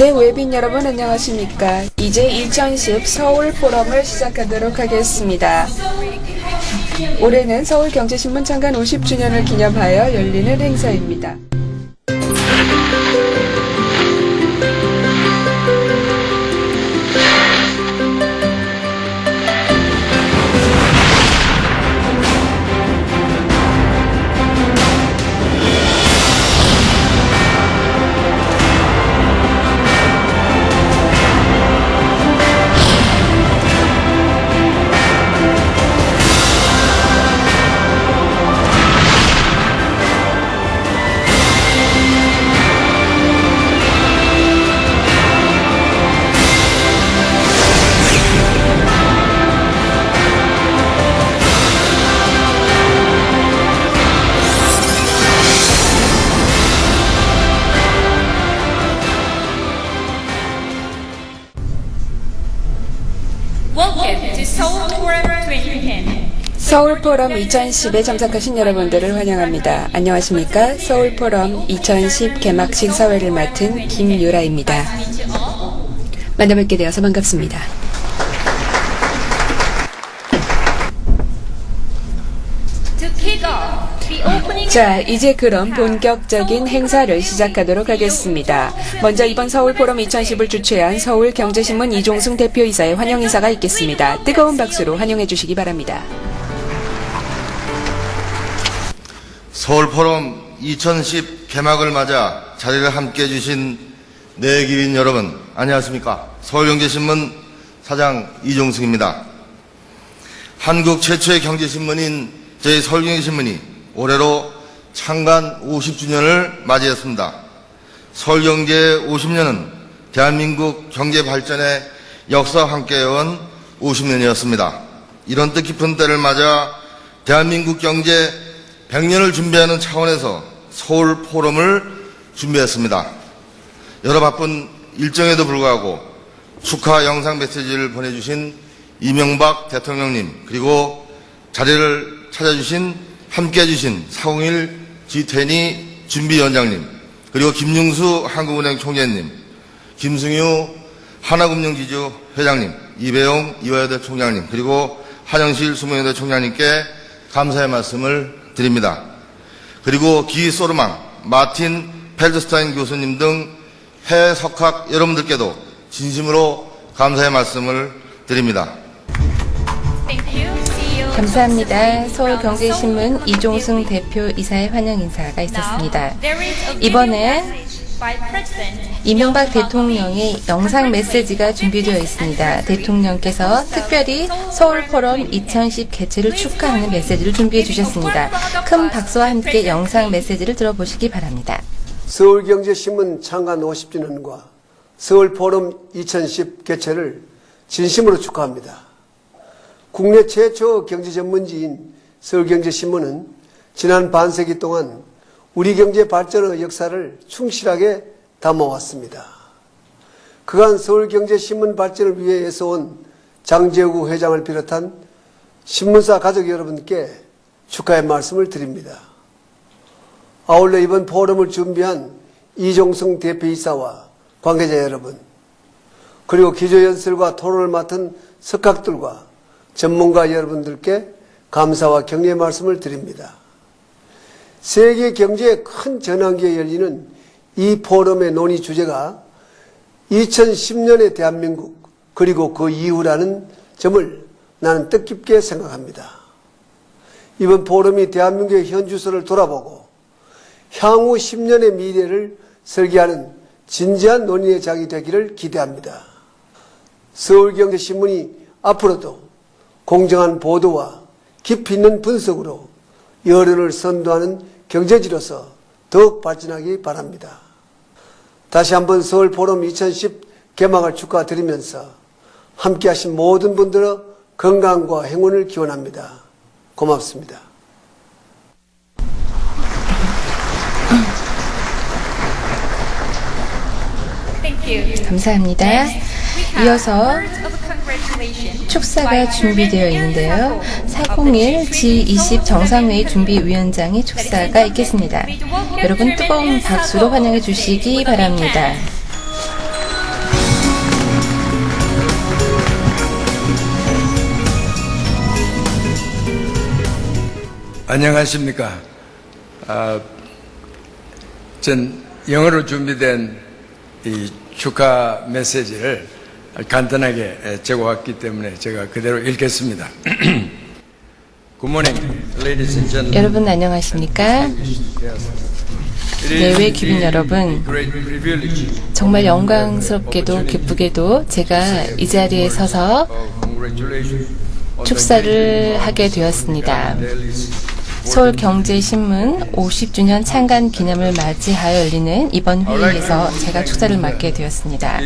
네, 웨빈 여러분 안녕하십니까. 이제 2010 서울 포럼을 시작하도록 하겠습니다. 올해는 서울경제신문 창간 50주년을 기념하여 열리는 행사입니다. 서울포럼 2010에 참석하신 여러분들을 환영합니다. 안녕하십니까? 서울포럼 2010 개막식 사회를 맡은 김유라입니다. 만나뵙게 되어서 반갑습니다. 자, 이제 그럼 본격적인 행사를 시작하도록 하겠습니다. 먼저 이번 서울포럼 2010을 주최한 서울경제신문 이종승 대표이사의 환영 인사가 있겠습니다. 뜨거운 박수로 환영해 주시기 바랍니다. 서울포럼 2010 개막을 맞아 자리를 함께해 주신 내기인 여러분 안녕하십니까. 서울경제신문 사장 이종승입니다. 한국 최초의 경제신문인 저희 서울경제신문이 올해로 창간 50주년을 맞이했습니다. 서울경제 50년은 대한민국 경제 발전의 역사와 함께해온 50년이었습니다. 이런 뜻깊은 때를 맞아 대한민국 경제 100년을 준비하는 차원에서 서울 포럼을 준비했습니다. 여러 바쁜 일정에도 불구하고 축하 영상 메시지를 보내주신 이명박 대통령님, 그리고 자리를 찾아주신 함께해 주신 401 G20 준비위원장님, 그리고 김용수 한국은행 총재님, 김승유 하나금융지주 회장님, 이배용 이화여대 총장님, 그리고 한영실 수문여대 총장님께 감사의 말씀을 드립니다. 그리고 기 소르망, 마틴 펠드스타인 교수님 등 해외 석학 여러분들께도 진심으로 감사의 말씀을 드립니다. 감사합니다. 서울경제신문 이종승 대표이사의 환영 인사가 있었습니다. 이번에 이명박 대통령의 영상 메시지가 준비되어 있습니다. 대통령께서 특별히 서울포럼 2010 개최를 축하하는 메시지를 준비해 주셨습니다. 큰 박수와 함께 영상 메시지를 들어보시기 바랍니다. 서울경제신문 창간 50주년과 서울포럼 2010 개최를 진심으로 축하합니다. 국내 최초 경제전문지인 서울경제신문은 지난 반세기 동안 우리 경제 발전의 역사를 충실하게 담아왔습니다. 그간 서울경제신문 발전을 위해 애써온 장제구 회장을 비롯한 신문사 가족 여러분께 축하의 말씀을 드립니다. 아울러 이번 포럼을 준비한 이종승 대표이사와 관계자 여러분, 그리고 기조연설과 토론을 맡은 석학들과 전문가 여러분들께 감사와 격려의 말씀을 드립니다. 세계 경제의 큰 전환기에 열리는 이 포럼의 논의 주제가 2010년의 대한민국 그리고 그 이후라는 점을 나는 뜻깊게 생각합니다. 이번 포럼이 대한민국의 현주소를 돌아보고 향후 10년의 미래를 설계하는 진지한 논의의 장이 되기를 기대합니다. 서울경제신문이 앞으로도 공정한 보도와 깊이 있는 분석으로 여론을 선도하는 경제지로서 더욱 발전하기 바랍니다. 다시 한번 서울포럼 2010 개막을 축하드리면서 함께하신 모든 분들의 건강과 행운을 기원합니다. 고맙습니다. 감사합니다. 이어서 축사가 준비되어 있는데요. 401 G20 정상회의 준비위원장의 축사가 있겠습니다. 여러분 뜨거운 박수로 환영해 주시기 바랍니다. 안녕하십니까. 전 영어로 준비된 이 축하 메시지를 간단하게 적어왔기 때문에 제가 그대로 읽겠습니다. Good morning, ladies and gentlemen. 여러분 안녕하십니까? 내외 귀빈 여러분, 정말 영광스럽게도 기쁘게도 제가 이 자리에 서서 축사를 하게 되었습니다. 서울경제신문 50주년 창간 기념을 맞이하여 열리는 이번 회의에서 제가 축사를 맡게 되었습니다.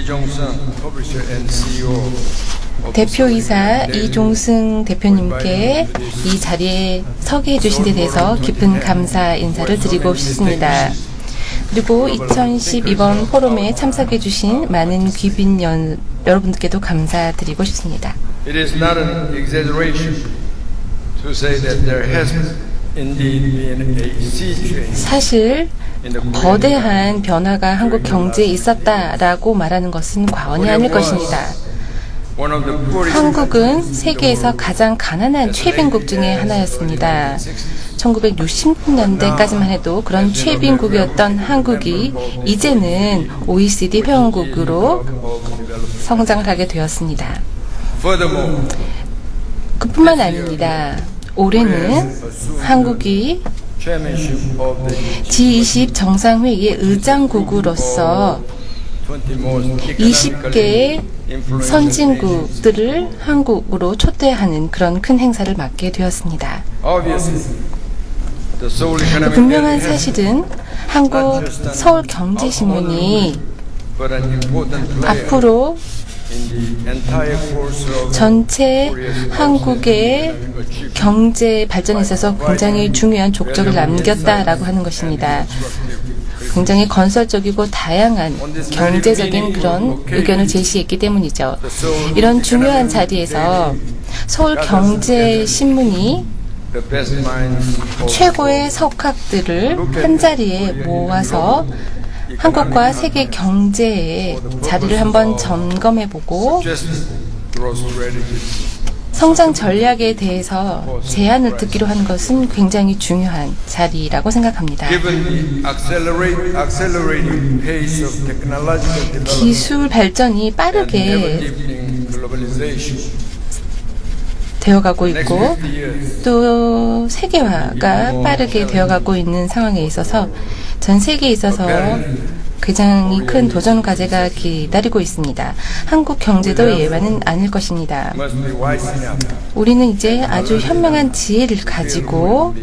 대표이사 이종승 대표님께 이 자리에 서게 해주신 데 대해서 깊은 감사 인사를 드리고 싶습니다. 그리고 2010 이번 포럼에 참석해 주신 많은 귀빈 여러분들께도 감사드리고 싶습니다. It is not an exaggeration to say that there has indeed been a sea change. 사실 거대한 변화가 한국 경제에 있었다라고 말하는 것은 과언이 아닐 것입니다. 한국은 세계에서 가장 가난한 최빈국 중에 하나였습니다. 1960년대까지만 해도 그런 최빈국이었던 한국이 이제는 OECD 회원국으로 성장을 하게 되었습니다. 그뿐만 아닙니다. 올해는 한국이 G20 정상회의의 의장국으로서 20개의 선진국들을 한국으로 초대하는 그런 큰 행사를 맡게 되었습니다. 분명한 사실은 한국 서울경제신문이 앞으로 전체 한국의 경제 발전에 있어서 굉장히 중요한 족적을 남겼다라고 하는 것입니다. 굉장히 건설적이고 다양한 경제적인 그런 의견을 제시했기 때문이죠. 이런 중요한 자리에서 서울경제신문이 최고의 석학들을 한자리에 모아서 한국과 세계 경제의 자리를 한번 점검해보고 성장 전략에 대해서 제안을 듣기로 하는 것은 굉장히 중요한 자리라고 생각합니다. 기술 발전이 빠르게 되어가고 있고 또 세계화가 빠르게 되어가고 있는 상황에 있어서 전 세계에 있어서 굉장히 큰 도전 과제가 기다리고 있습니다. 한국 경제도 예외는 아닐 것입니다. 우리는 이제 아주 현명한 지혜를 가지고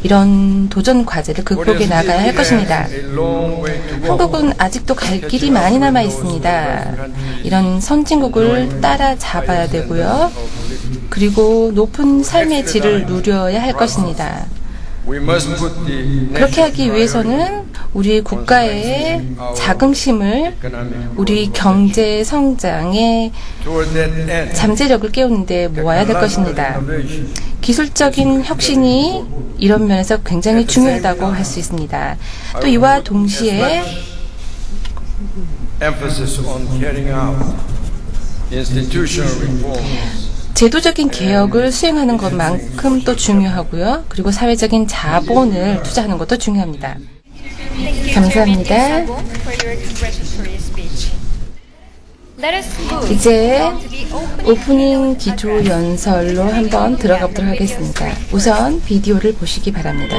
이런 도전 과제를 극복해 나가야 할 것입니다. 한국은 아직도 갈 길이 많이 남아 있습니다. 이런 선진국을 따라잡아야 되고요. 그리고 높은 삶의 질을 누려야 할 것입니다. 그렇게 하기 위해서는 우리 국가의 자긍심을 우리 경제 성장의 잠재력을 깨우는 데 모아야 될 것입니다. 기술적인 혁신이 이런 면에서 굉장히 중요하다고 할 수 있습니다. 또 이와 동시에 제도적인 개혁을 수행하는 것만큼 또 중요하고요. 그리고 사회적인 자본을 투자하는 것도 중요합니다. 감사합니다. 이제 오프닝 기조 연설로 한번 들어가 보도록 하겠습니다. 우선 비디오를 보시기 바랍니다.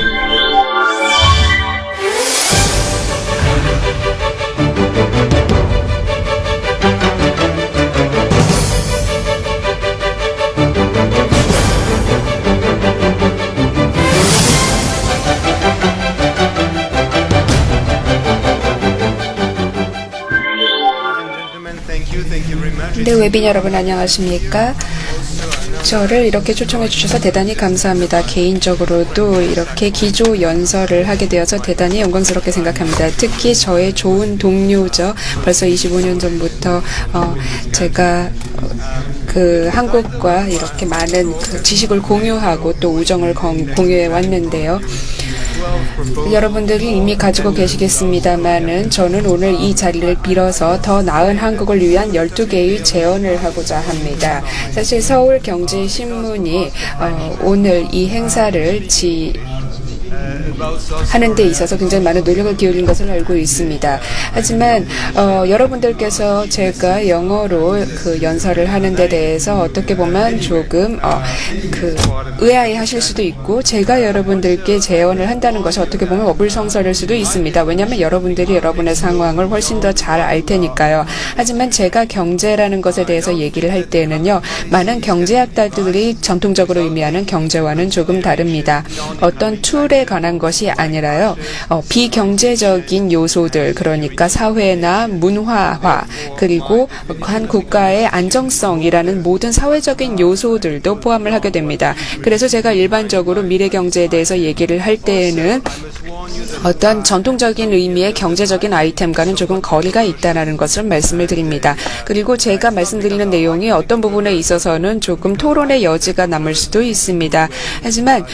네, 외빈 여러분 안녕하십니까? 저를 이렇게 초청해 주셔서 대단히 감사합니다. 개인적으로도 이렇게 기조 연설을 하게 되어서 대단히 영광스럽게 생각합니다. 특히 저의 좋은 동료죠. 벌써 25년 전부터 제가 그 한국과 이렇게 많은 그 지식을 공유하고 또 우정을 공유해 왔는데요. 여러분들이 이미 가지고 계시겠습니다만은 저는 오늘 이 자리를 빌어서 더 나은 한국을 위한 12개의 제언을 하고자 합니다. 사실 서울경제신문이 오늘 이 행사를 하는 데 있어서 굉장히 많은 노력을 기울인 것을 알고 있습니다. 하지만 여러분들께서 제가 영어로 그 연설을 하는 데 대해서 어떻게 보면 조금 의아해하실 수도 있고 제가 여러분들께 제언을 한다는 것이 어떻게 보면 어불성설일 수도 있습니다. 왜냐하면 여러분들이 여러분의 상황을 훨씬 더 잘 알 테니까요. 하지만 제가 경제라는 것에 대해서 얘기를 할 때는요. 많은 경제학자들이 전통적으로 의미하는 경제와는 조금 다릅니다. 어떤 툴에 관한 것이 아니라요. 비경제적인 요소들 그러니까 사회나 문화화 그리고 한 국가의 안정성이라는 모든 사회적인 요소들도 포함을 하게 됩니다. 그래서 제가 일반적으로 미래 경제에 대해서 얘기를 할 때에는 어떤 전통적인 의미의 경제적인 아이템과는 조금 거리가 있다는 것을 말씀을 드립니다. 그리고 제가 말씀드리는 내용이 어떤 부분에 있어서는 조금 토론의 여지가 남을 수도 있습니다. 하지만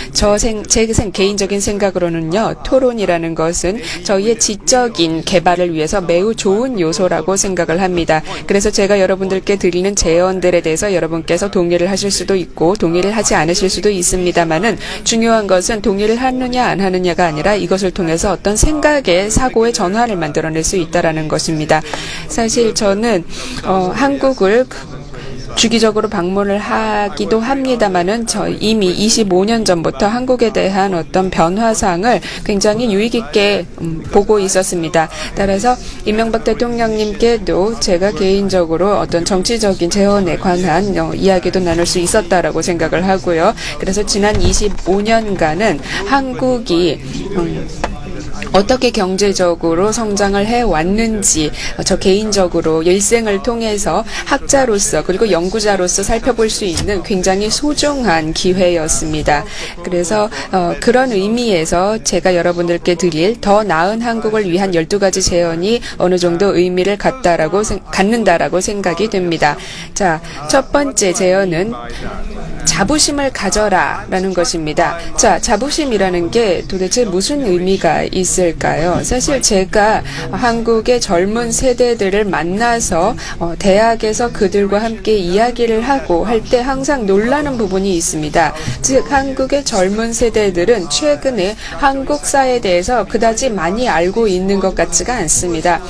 제 개인적인 생각으로는요. 토론이라는 것은 저희의 지적인 개발을 위해서 매우 좋은 요소라고 생각을 합니다. 그래서 제가 여러분들께 드리는 제언들에 대해서 여러분께서 동의를 하실 수도 있고 동의를 하지 않으실 수도 있습니다만은 중요한 것은 동의를 하느냐 안 하느냐가 아니라 이것을 통해서 어떤 생각의 사고의 전환을 만들어낼 수 있다는 것입니다. 사실 저는 한국을 주기적으로 방문을 하기도 합니다만은 이미 25년 전부터 한국에 대한 어떤 변화상을 굉장히 유익 있게 보고 있었습니다. 따라서 이명박 대통령님께도 제가 개인적으로 어떤 정치적인 재원에 관한 이야기도 나눌 수 있었다라고 생각을 하고요. 그래서 지난 25년간은 한국이 어떻게 경제적으로 성장을 해왔는지 저 개인적으로 일생을 통해서 학자로서 그리고 연구자로서 살펴볼 수 있는 굉장히 소중한 기회였습니다. 그래서 그런 의미에서 제가 여러분들께 드릴 더 나은 한국을 위한 12가지 제언이 어느 정도 의미를 갖는다라고 생각이 됩니다. 자, 첫 번째 제언은 자부심을 가져라라는 것입니다. 자, 자부심이라는 게 도대체 무슨 의미가 있을까요? 사실 제가 한국의 젊은 세대들을 만나서 대학에서 그들과 함께 이야기를 하고 할 때 항상 놀라는 부분이 있습니다. 즉, 한국의 젊은 세대들은 최근에 한국사에 대해서 그다지 많이 알고 있는 것 같지가 않습니다.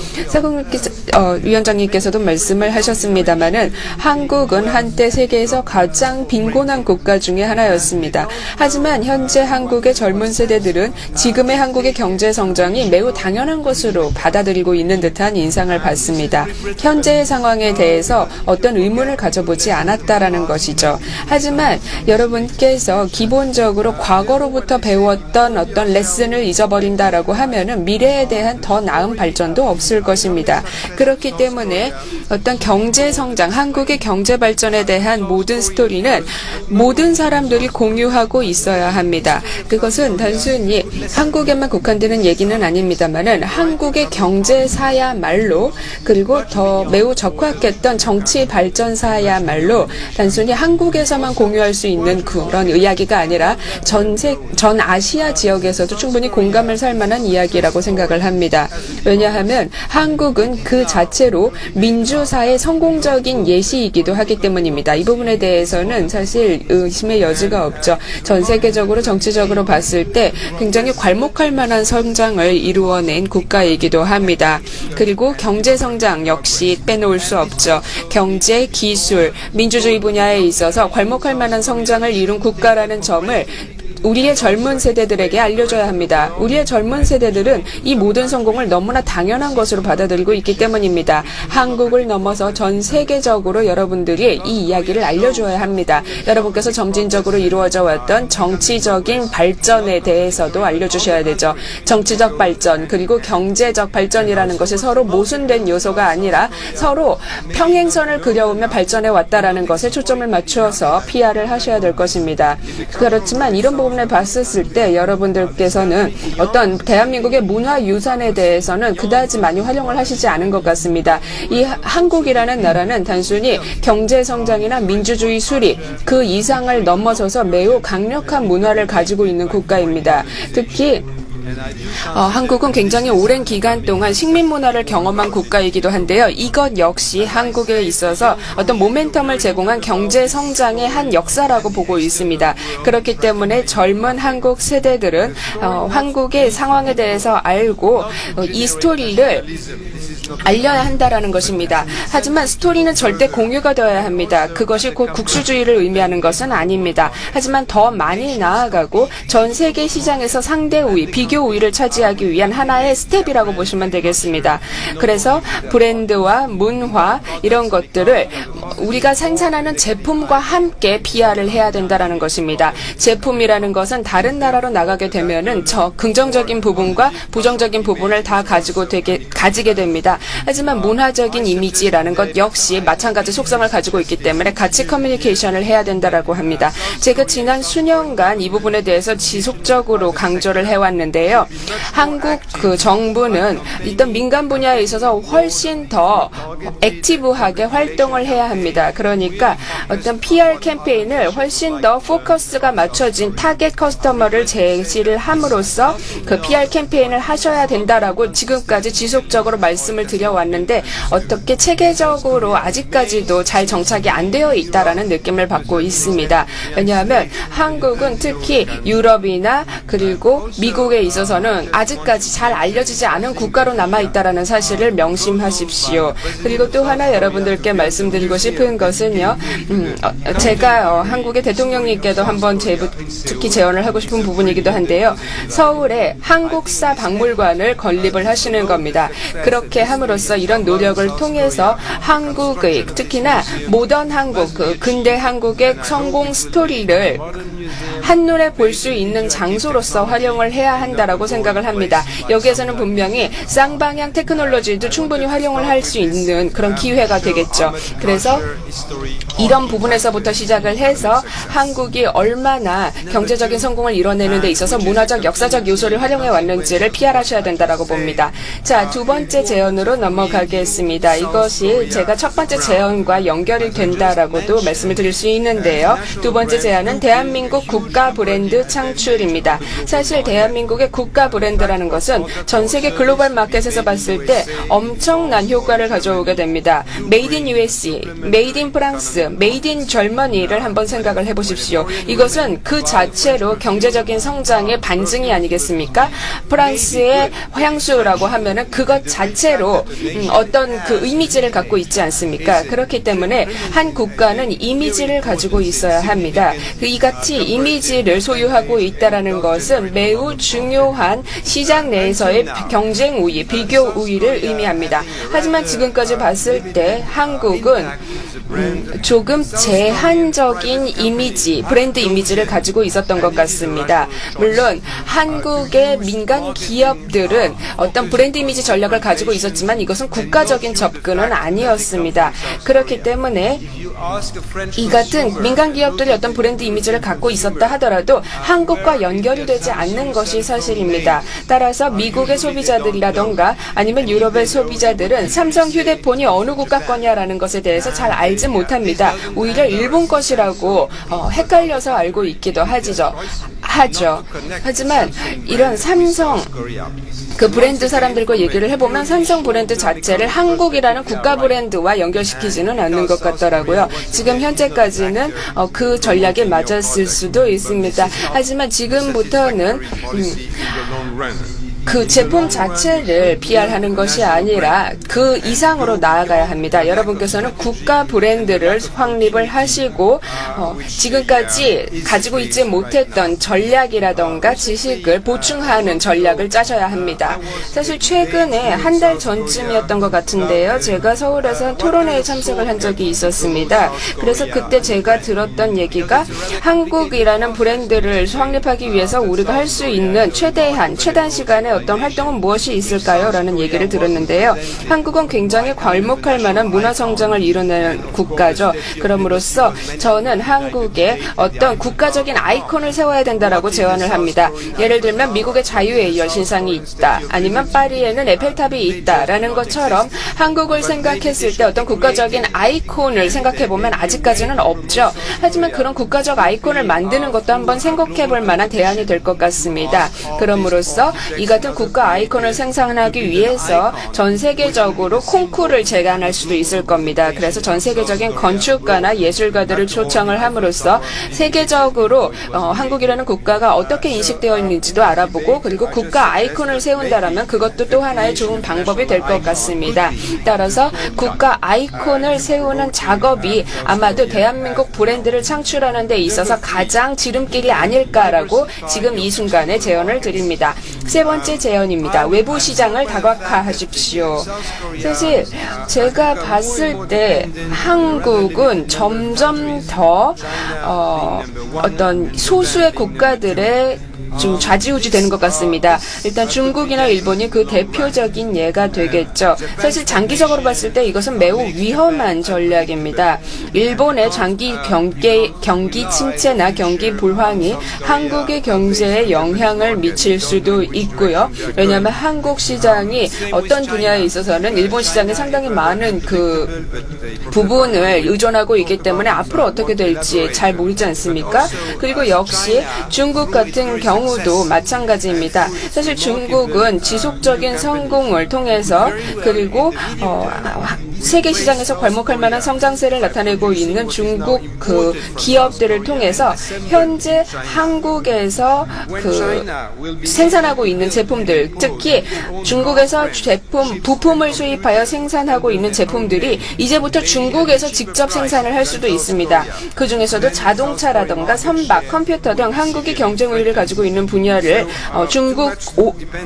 위원장님께서도 말씀을 하셨습니다마는 한국은 한때 세계에서 가장 빈곤한 국가 중에 하나였습니다. 하지만 현재 한국의 젊은 세대들은 지금의 한국의 경제 성장이 매우 당연한 것으로 받아들이고 있는 듯한 인상을 받습니다. 현재의 상황에 대해서 어떤 의문을 가져보지 않았다라는 것이죠. 하지만 여러분께서 기본적으로 과거로부터 배웠던 어떤 레슨을 잊어버린다라고 하면은 미래에 대한 더 나은 발전도 없을 것입니다. 그렇기 때문에 어떤 경제 성장, 한국의 경제 발전에 대한 모든 스토리는 모든 사람들이 공유하고 있어야 합니다. 그것은 단순히 한국에만 국한되는 얘기는 아닙니다만은 한국의 경제사야말로 그리고 더 매우 적확했던 정치 발전사야말로 단순히 한국에서만 공유할 수 있는 그런 이야기가 아니라 전 아시아 지역에서도 충분히 공감을 살 만한 이야기라고 생각을 합니다. 왜냐하면 한국은 그 자체로 민주사의 성공적인 예시이기도 하기 때문입니다. 이 부분에 대해서는 사실 의심의 여지가 없죠. 전 세계적으로 정치적으로 봤을 때 굉장히 괄목할 만한 성장을 이루어낸 국가이기도 합니다. 그리고 경제 성장 역시 빼놓을 수 없죠. 경제, 기술, 민주주의 분야에 있어서 괄목할 만한 성장을 이룬 국가라는 점을 우리의 젊은 세대들에게 알려줘야 합니다. 우리의 젊은 세대들은 이 모든 성공을 너무나 당연한 것으로 받아들이고 있기 때문입니다. 한국을 넘어서 전 세계적으로 여러분들이 이 이야기를 알려줘야 합니다. 여러분께서 점진적으로 이루어져 왔던 정치적인 발전에 대해서도 알려주셔야 되죠. 정치적 발전 그리고 경제적 발전이라는 것이 서로 모순된 요소가 아니라 서로 평행선을 그려오며 발전해 왔다라는 것에 초점을 맞추어서 PR을 하셔야 될 것입니다. 그렇지만 이런 부분을 봤었을 때 여러분들께서는 어떤 대한민국의 문화유산에 대해서는 그다지 많이 활용을 하시지 않은 것 같습니다. 이 한국이라는 나라는 단순히 경제성장이나 민주주의 수립 그 이상을 넘어서서 매우 강력한 문화를 가지고 있는 국가입니다. 특히 한국은 굉장히 오랜 기간 동안 식민 문화를 경험한 국가이기도 한데요. 이것 역시 한국에 있어서 어떤 모멘텀을 제공한 경제 성장의 한 역사라고 보고 있습니다. 그렇기 때문에 젊은 한국 세대들은 한국의 상황에 대해서 알고 이 스토리를 알려야 한다라는 것입니다. 하지만 스토리는 절대 공유가 되어야 합니다. 그것이 곧 국수주의를 의미하는 것은 아닙니다. 하지만 더 많이 나아가고 전 세계 시장에서 상대 우위, 비교 우위를 차지하기 위한 하나의 스텝이라고 보시면 되겠습니다. 그래서 브랜드와 문화 이런 것들을 우리가 생산하는 제품과 함께 PR을 해야 된다라는 것입니다. 제품이라는 것은 다른 나라로 나가게 되면은 긍정적인 부분과 부정적인 부분을 다 가지게 됩니다. 하지만 문화적인 이미지라는 것 역시 마찬가지 속성을 가지고 있기 때문에 같이 커뮤니케이션을 해야 된다라고 합니다. 제가 지난 수년간 이 부분에 대해서 지속적으로 강조를 해왔는데요. 한국 정부는 일단 민간 분야에 있어서 훨씬 더 액티브하게 활동을 해야 합니다. 그러니까 어떤 PR 캠페인을 훨씬 더 포커스가 맞춰진 타겟 커스터머를 제시를 함으로써 그 PR 캠페인을 하셔야 된다라고 지금까지 지속적으로 말씀을 드려왔는데 어떻게 체계적으로 아직까지도 잘 정착이 안 되어 있다라는 느낌을 받고 있습니다. 왜냐하면 한국은 특히 유럽이나 그리고 미국에 있어서는 아직까지 잘 알려지지 않은 국가로 남아있다라는 사실을 명심하십시오. 그리고 또 하나 여러분들께 말씀드리고 싶은 것은요. 제가 한국의 대통령님께도 한번 특히 제언을 하고 싶은 부분이기도 한데요. 서울에 한국사 박물관을 건립을 하시는 겁니다. 그렇게 함으로써 이런 노력을 통해서 한국의 특히나 모던 한국, 근대 한국의 성공 스토리를 한눈에 볼 수 있는 장소로서 활용을 해야 한다라고 생각을 합니다. 여기에서는 분명히 쌍방향 테크놀로지도 충분히 활용을 할 수 있는 그런 기회가 되겠죠. 그래서 이런 부분에서부터 시작을 해서 한국이 얼마나 경제적인 성공을 이뤄내는 데 있어서 문화적, 역사적 요소를 활용해 왔는지를 PR하셔야 된다라고 봅니다. 자, 두 번째 제언으로 넘어가겠습니다. 이것이 제가 첫 번째 제언과 연결이 된다라고도 말씀을 드릴 수 있는데요. 두 번째 제안은 대한민국 국가 브랜드 창출입니다. 사실 대한민국의 국가 브랜드라는 것은 전 세계 글로벌 마켓에서 봤을 때 엄청난 효과를 가져오게 됩니다. 메이드 인 USA, 메이드 인 프랑스, 메이드 인 젊은이를 한번 생각을 해보십시오. 이것은 그 자체로 경제적인 성장의 반증이 아니겠습니까? 프랑스의 향수라고 하면은 그것 자체로 어떤 그 이미지를 갖고 있지 않습니까? 그렇기 때문에 한 국가는 이미지를 가지고 있어야 합니다. 이같이 이미지를 소유하고 있다라는 것은 매우 중요한 시장 내에서의 경쟁 우위, 비교 우위를 의미합니다. 하지만 지금까지 봤을 때 한국은 조금 제한적인 이미지, 브랜드 이미지를 가지고 있었던 것 같습니다. 물론 한국의 민간 기업들은 어떤 브랜드 이미지 전략을 가지고 있었지만 이것은 국가적인 접근은 아니었습니다. 그렇기 때문에 이 같은 민간 기업들이 어떤 브랜드 이미지를 갖고 있었다 하더라도 한국과 연결이 되지 않는 것이 사실입니다. 따라서 미국의 소비자들이라던가 아니면 유럽의 소비자들은 삼성 휴대폰이 어느 국가 거냐라는 것에 대해서 잘 알지 못합니다. 오히려 일본 것이라고 헷갈려서 알고 있기도 하죠. 하지만 이런 삼성 그 브랜드 사람들과 얘기를 해보면 삼성 브랜드 자체를 한국이라는 국가 브랜드와 연결시키지는 않는 것 같더라고요. 지금 현재까지는 그 전략에 맞았을 수도 있습니다. 하지만 지금부터는 그 제품 자체를 PR하는 것이 아니라 그 이상으로 나아가야 합니다. 여러분께서는 국가 브랜드를 확립을 하시고 지금까지 가지고 있지 못했던 전략이라던가 지식을 보충하는 전략을 짜셔야 합니다. 사실 최근에 한 달 전쯤이었던 것 같은데요. 제가 서울에서 토론회에 참석을 한 적이 있었습니다. 그래서 그때 제가 들었던 얘기가 한국이라는 브랜드를 확립하기 위해서 우리가 할 수 있는 최단 시간에 어떤 활동은 무엇이 있을까요? 라는 얘기를 들었는데요. 한국은 굉장히 괄목할 만한 문화 성장을 이뤄내는 국가죠. 그럼으로써 저는 한국에 어떤 국가적인 아이콘을 세워야 된다라고 제안을 합니다. 예를 들면 미국의 자유의 여신상이 있다. 아니면 파리에는 에펠탑이 있다라는 것처럼 한국을 생각했을 때 어떤 국가적인 아이콘을 생각해보면 아직까지는 없죠. 하지만 그런 국가적 아이콘을 만드는 것도 한번 생각해볼 만한 대안이 될 것 같습니다. 그럼으로써 이 같은 국가 아이콘을 생산하기 위해서 전 세계적으로 콩쿠르를 제안할 수도 있을 겁니다. 그래서 전 세계적인 건축가나 예술가들을 초청을 함으로써 세계적으로 한국이라는 국가가 어떻게 인식되어 있는지도 알아보고 그리고 국가 아이콘을 세운다라면 그것도 또 하나의 좋은 방법이 될 것 같습니다. 따라서 국가 아이콘을 세우는 작업이 아마도 대한민국 브랜드를 창출하는 데 있어서 가장 지름길이 아닐까라고 지금 이 순간에 제언을 드립니다. 세 번째 제언입니다. 외부 시장을 다각화하십시오. 사실 제가 봤을 때 한국은 점점 더 어떤 소수의 국가들의 좀 좌지우지 되는 것 같습니다. 일단 중국이나 일본이 그 대표적인 예가 되겠죠. 사실 장기적으로 봤을 때 이것은 매우 위험한 전략입니다. 일본의 장기 경기 침체나 경기 불황이 한국의 경제에 영향을 미칠 수도 있고요. 왜냐하면 한국 시장이 어떤 분야에 있어서는 일본 시장에 상당히 많은 그 부분을 의존하고 있기 때문에 앞으로 어떻게 될지 잘 모르지 않습니까? 그리고 역시 중국 같은 경우도 마찬가지입니다. 사실 중국은 지속적인 성공을 통해서 그리고 세계 시장에서 괄목할 만한 성장세를 나타내고 있는 중국 그 기업들을 통해서 현재 한국에서 그 생산하고 있는 제품들, 특히 중국에서 부품을 수입하여 생산하고 있는 제품들이 이제부터 중국에서 직접 생산을 할 수도 있습니다. 그 중에서도 자동차라든가 선박, 컴퓨터 등 한국이 경쟁 우위를 가지고 있는 분야를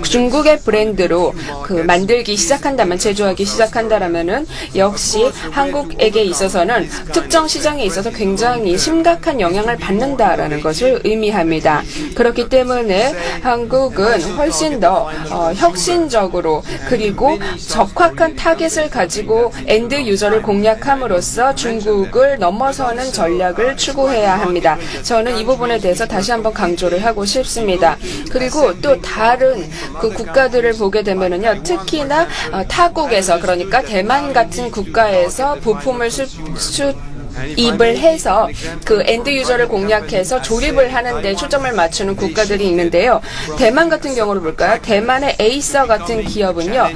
중국의 브랜드로 그 만들기 시작한다면, 제조하기 시작한다라면은 역시 한국에게 있어서는 특정 시장에 있어서 굉장히 심각한 영향을 받는다라는 것을 의미합니다. 그렇기 때문에 한국은 훨씬 더 혁신적으로 그리고 적확한 타겟을 가지고 엔드 유저를 공략함으로써 중국을 넘어서는 전략을 추구해야 합니다. 저는 이 부분에 대해서 다시 한번 강조를 하고 싶습니다. 그리고 또 다른 그 국가들을 보게 되면은요, 특히나 타국에서, 그러니까 대만 같은 국가에서 부품을 수입을 해서 그 엔드 유저를 공략해서 조립을 하는데 초점을 맞추는 국가들이 있는데요. 대만 같은 경우를 볼까요? 대만의 에이서 같은 기업은요,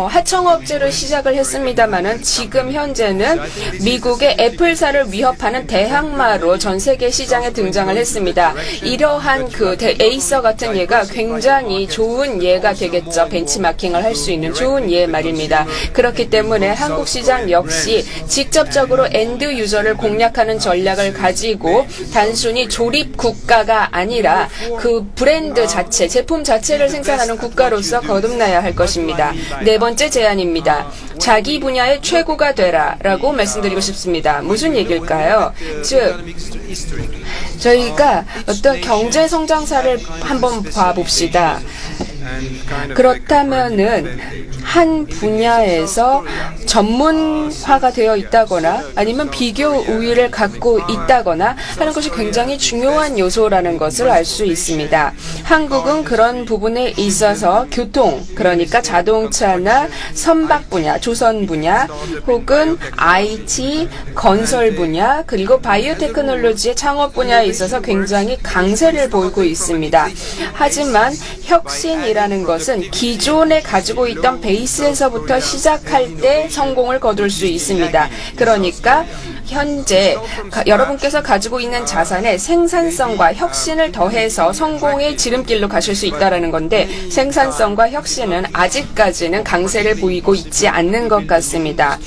하청업체를 시작을 했습니다만은 지금 현재는 미국의 애플사를 위협하는 대항마로 전 세계 시장에 등장을 했습니다. 이러한 그 에이서 같은 예가 굉장히 좋은 예가 되겠죠. 벤치마킹을 할 수 있는 좋은 예 말입니다. 그렇기 때문에 한국 시장 역시 직접적으로 엔드 유저를 공략하는 전략을 가지고 단순히 조립 국가가 아니라 그 브랜드 자체, 제품 자체를 생산하는 국가로서 거듭나야 할 것입니다. 네 번째 제안입니다. 자기 분야의 최고가 되라라고 말씀드리고 싶습니다. 무슨 얘기일까요? 즉, 저희가 어떤 경제 성장사를 한번 봐봅시다. 그렇다면은 한 분야에서 전문화가 되어 있다거나 아니면 비교 우위를 갖고 있다거나 하는 것이 굉장히 중요한 요소라는 것을 알 수 있습니다. 한국은 그런 부분에 있어서 교통, 그러니까 자동차나 선박 분야, 조선 분야, 혹은 IT, 건설 분야, 그리고 바이오 테크놀로지의 창업 분야에 있어서 굉장히 강세를 보이고 있습니다. 하지만 혁신이라는 것은 기존에 가지고 있던 베이스에서부터 시작할 때 성공을 거둘 수 있습니다. 그러니까 현재 여러분께서 가지고 있는 자산의 생산성과 혁신을 더해서 성공의 지름길로 가실 수 있다는 건데, 생산성과 혁신은 아직까지는 강세를 보이고 있지 않는 것 같습니다.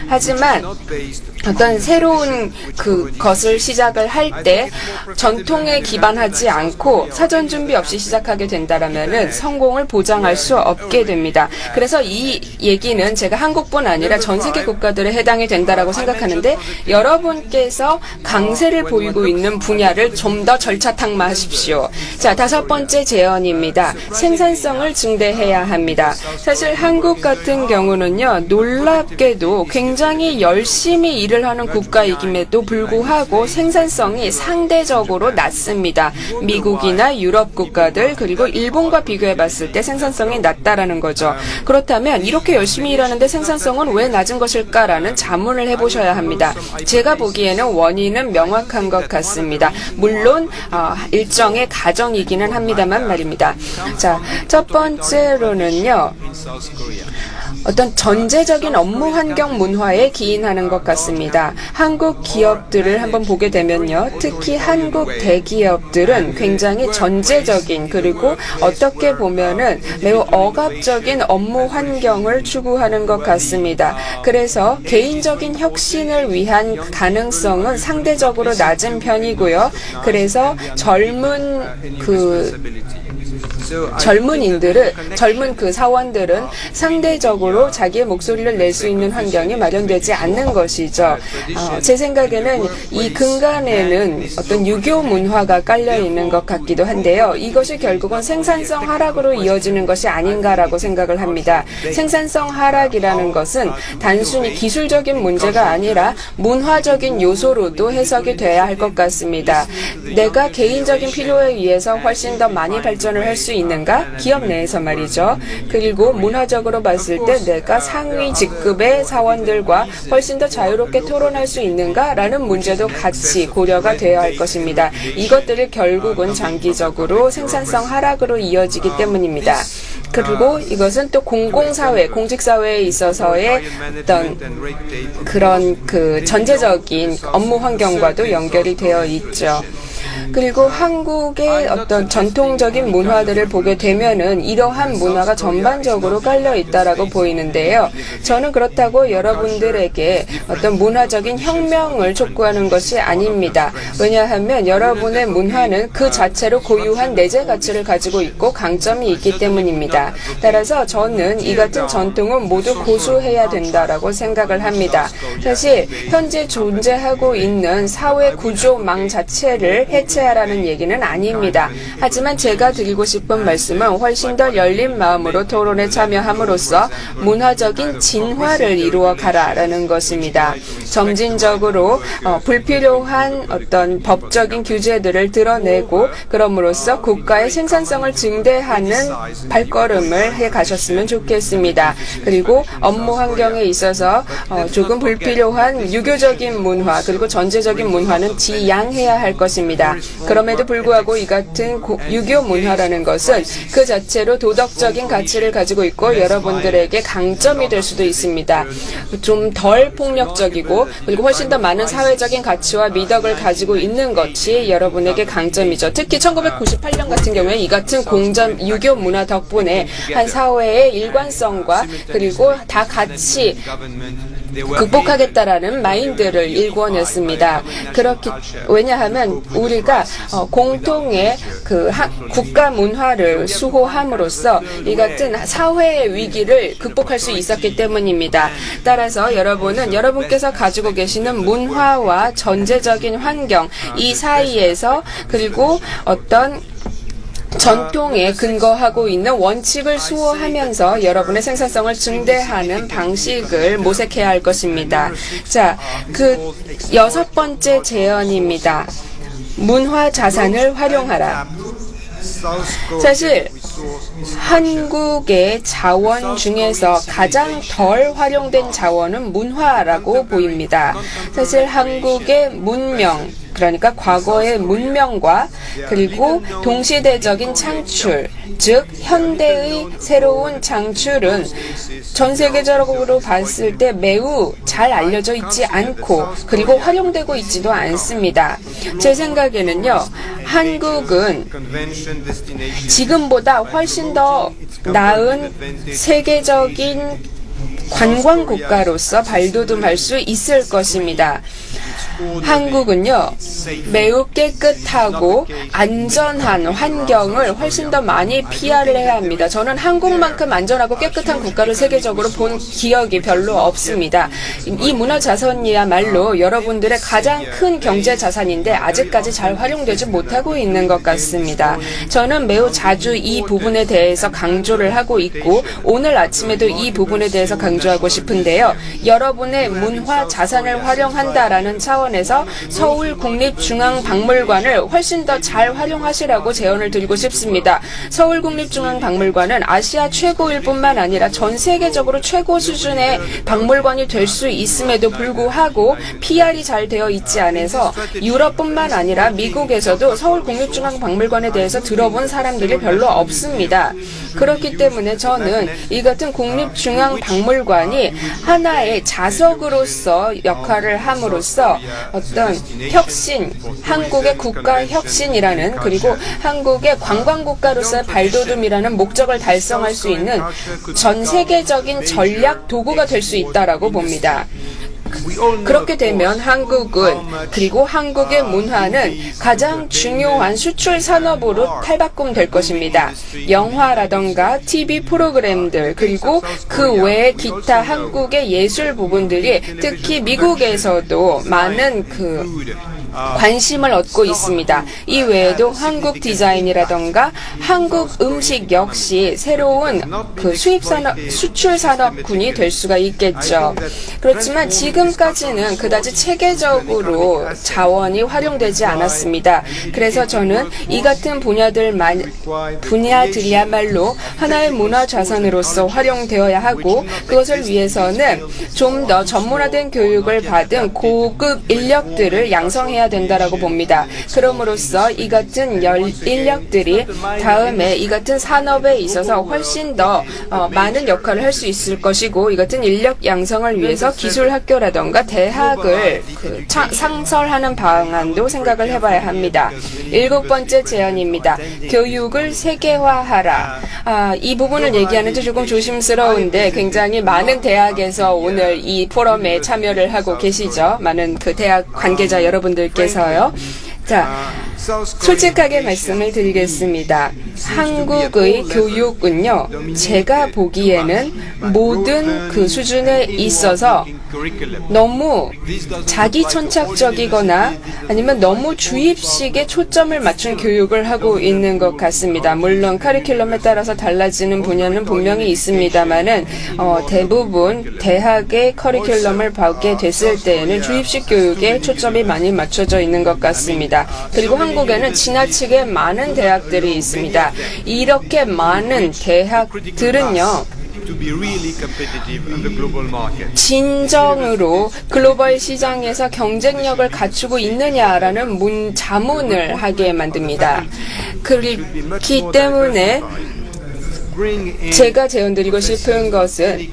하지만 어떤 새로운 그것을 시작을 할 때 전통에 기반하지 않고 사전 준비 없이 시작하게 된다라면은 성공을 보장할 수 없게 됩니다. 그래서 이 얘기는 제가 한국뿐 아니라 전 세계 국가들에 해당이 된다라고 생각하는데 여러분께서 강세를 보이고 있는 분야를 좀 더 절차탕마하십시오. 자, 5번째 제언입니다. 생산성을 증대해야 합니다. 사실 한국 같은 경우는요, 놀랍게도 굉장히 열심히 일을 하는 국가이김에도 불구하고 생산성이 상대적으로 낮습니다. 미국이나 유럽 국가들 그리고 일본과 비교해 봤을 때 생산성이 낮다라는 거죠. 그렇다면 이렇게 열심히 일하는데 생산성은 왜 낮은 것일까라는 자문을 해보셔야 합니다. 제가 보기에는 원인은 명확한 것 같습니다. 물론 일정의 가정이기는 합니다만 말입니다. 자, 첫 번째로는요. 어떤 전제적인 업무 환경 문화에 기인하는 것 같습니다. 한국 기업들을 한번 보게 되면요. 특히 한국 대기업들은 굉장히 전제적인 그리고 어떻게 보면은 매우 억압적인 업무 환경을 추구하는 것 같습니다. 그래서 개인적인 혁신을 위한 가능성은 상대적으로 낮은 편이고요. 그래서 젊은 사원들은 상대적으로 자기의 목소리를 낼 수 있는 환경이 마련되지 않는 것이죠. 제 생각에는 이 근간에는 어떤 유교 문화가 깔려 있는 것 같기도 한데요. 이것이 결국은 생산성 하락으로 이어지는 것이 아닌가라고 생각을 합니다. 생산성 하락이라는 것은 단순히 기술적인 문제가 아니라 문화적인 요소로도 해석이 돼야 할 것 같습니다. 내가 개인적인 필요에 의해서 훨씬 더 많이 발전을 할 수 있는가? 기업 내에서 말이죠. 그리고 문화적으로 봤을 때 내가 상위 직급의 사원들과 훨씬 더 자유롭게 토론할 수 있는가라는 문제도 같이 고려가 되어야 할 것입니다. 이것들이 결국은 장기적으로 생산성 하락으로 이어지기 때문입니다. 그리고 이것은 또 공공사회, 공직사회에 있어서의 어떤 그런 전제적인 업무 환경과도 연결이 되어 있죠. 그리고 한국의 어떤 전통적인 문화들을 보게 되면은 이러한 문화가 전반적으로 깔려 있다라고 보이는데요. 저는 그렇다고 여러분들에게 어떤 문화적인 혁명을 촉구하는 것이 아닙니다. 왜냐하면 여러분의 문화는 그 자체로 고유한 내재 가치를 가지고 있고 강점이 있기 때문입니다. 따라서 저는 이 같은 전통은 모두 고수해야 된다라고 생각을 합니다. 사실 현재 존재하고 있는 사회 구조망 자체를 해체하라는 얘기는 아닙니다. 하지만 제가 드리고 싶은 말씀은 훨씬 더 열린 마음으로 토론에 참여함으로써 문화적인 진화를 이루어 가라라는 것입니다. 점진적으로 불필요한 어떤 법적인 규제들을 드러내고 그럼으로써 국가의 생산성을 증대하는 발걸음을 해 가셨으면 좋겠습니다. 그리고 업무 환경에 있어서 조금 불필요한 유교적인 문화 그리고 전제적인 문화는 지양해야 할 것입니다. 그럼에도 불구하고 이 같은 유교 문화라는 것은 그 자체로 도덕적인 가치를 가지고 있고 여러분들에게 강점이 될 수도 있습니다. 좀 덜 폭력적이고 그리고 훨씬 더 많은 사회적인 가치와 미덕을 가지고 있는 것이 여러분에게 강점이죠. 특히 1998년 같은 경우에 이 같은 유교 문화 덕분에 한 사회의 일관성과 그리고 다 같이 극복하겠다라는 마인드를 일궈냈습니다. 왜냐하면 우리가 공통의 국가 문화를 수호함으로써 이 같은 사회의 위기를 극복할 수 있었기 때문입니다. 따라서 여러분께서 가지고 계시는 문화와 전제적인 환경 이 사이에서 그리고 어떤 전통에 근거하고 있는 원칙을 수호하면서 여러분의 생산성을 증대하는 방식을 모색해야 할 것입니다. 자, 6번째 제언입니다. 문화 자산을 활용하라. 사실 한국의 자원 중에서 가장 덜 활용된 자원은 문화라고 보입니다. 사실 한국의 문명, 그러니까 과거의 문명과 그리고 동시대적인 창출, 즉 현대의 새로운 창출은 전 세계적으로 봤을 때 매우 잘 알려져 있지 않고 그리고 활용되고 있지도 않습니다. 제 생각에는요, 한국은 지금보다 훨씬 더 나은 세계적인 관광 국가로서 발돋움할 수 있을 것입니다. 한국은요, 매우 깨끗하고 안전한 환경을 훨씬 더 많이 PR을 해야 합니다. 저는 한국만큼 안전하고 깨끗한 국가를 세계적으로 본 기억이 별로 없습니다. 이 문화자산이야말로 여러분들의 가장 큰 경제자산인데 아직까지 잘 활용되지 못하고 있는 것 같습니다. 저는 매우 자주 이 부분에 대해서 강조를 하고 있고 오늘 아침에도 이 부분에 대해서 강조하고 싶은데요. 여러분의 문화 자산을 활용한다라는 차원에서 서울국립중앙박물관을 훨씬 더 잘 활용하시라고 제언을 드리고 싶습니다. 서울국립중앙박물관은 아시아 최고일 뿐만 아니라 전 세계적으로 최고 수준의 박물관이 될 수 있음에도 불구하고 PR이 잘 되어 있지 않아서 유럽뿐만 아니라 미국에서도 서울국립중앙박물관에 대해서 들어본 사람들이 별로 없습니다. 그렇기 때문에 저는 이 같은 국립중앙박물관이 하나의 자석으로서 역할을 함으로써 어떤 혁신, 한국의 국가 혁신이라는 그리고 한국의 관광국가로서의 발돋움이라는 목적을 달성할 수 있는 전 세계적인 전략 도구가 될 수 있다라고 봅니다. 그렇게 되면 한국은 그리고 한국의 문화는 가장 중요한 수출 산업으로 탈바꿈될 것입니다. 영화라던가 TV 프로그램들 그리고 그 외에 기타 한국의 예술 부분들이 특히 미국에서도 많은 관심을 얻고 있습니다. 이 외에도 한국 디자인이라던가 한국 음식 역시 새로운 수출 산업군이 될 수가 있겠죠. 그렇지만 지금까지는 그다지 체계적으로 자원이 활용되지 않았습니다. 그래서 저는 이 같은 분야들이야말로 하나의 문화 자산으로서 활용되어야 하고 그것을 위해서는 좀 더 전문화된 교육을 받은 고급 인력들을 양성해야 된다라고 봅니다. 그럼으로써 이 같은 인력들이 다음에 이 같은 산업에 있어서 훨씬 더 많은 역할을 할 수 있을 것이고 이 같은 인력 양성을 위해서 기술학교라던가 대학을 상설하는 방안도 생각을 해봐야 합니다. 7번째 제안입니다. 교육을 세계화하라. 이 부분을 얘기하는데 조금 조심스러운데 굉장히 많은 대학에서 오늘 이 포럼에 참여를 하고 계시죠. 많은 대학 관계자 여러분들께서요. 자, 솔직하게 말씀을 드리겠습니다. 한국의 교육은요, 제가 보기에는 모든 수준에 있어서 너무 자기천착적이거나 아니면 너무 주입식에 초점을 맞춘 교육을 하고 있는 것 같습니다. 물론 커리큘럼에 따라서 달라지는 분야는 분명히 있습니다만은 대부분 대학의 커리큘럼을 보게 됐을 때에는 주입식 교육에 초점이 많이 맞춰져 있는 것 같습니다. 그리고 한국에는 지나치게 많은 대학들이 있습니다. 이렇게 많은 대학들은요, 진정으로 글로벌 시장에서 경쟁력을 갖추고 있느냐라는 자문을 하게 만듭니다. 그렇기 때문에 제가 제언드리고 싶은 것은